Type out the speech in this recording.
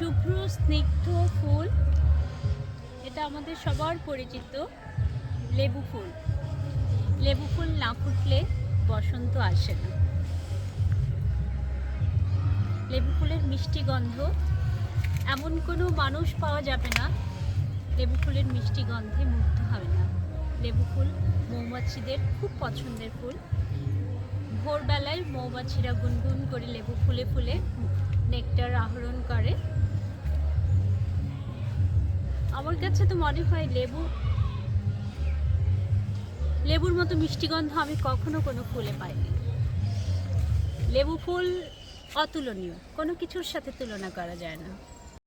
শুভ্র স্নিগ্ধ ফুল, এটা আমাদের সবার পরিচিত লেবু ফুল। লেবু ফুল না ফুটলে বসন্ত আসে না। লেবু ফুলের মিষ্টি গন্ধ, এমন কোনো মানুষ পাওয়া যাবে না লেবু ফুলের মিষ্টি গন্ধে মুগ্ধ হবে না। লেবু ফুল মৌমাছিদের খুব পছন্দের ফুল। ভোরবেলায় মৌমাছিরা গুনগুন করে লেবু ফুলে ফুলে নেকটার আহরণ করে। আমার কাছে তো মনে হয় লেবুর মতো মিষ্টি গন্ধ আমি কখনো কোনো ফুলে পাইনি। লেবু ফুল অতুলনীয়, কোনো কিছুর সাথে তুলনা করা যায় না।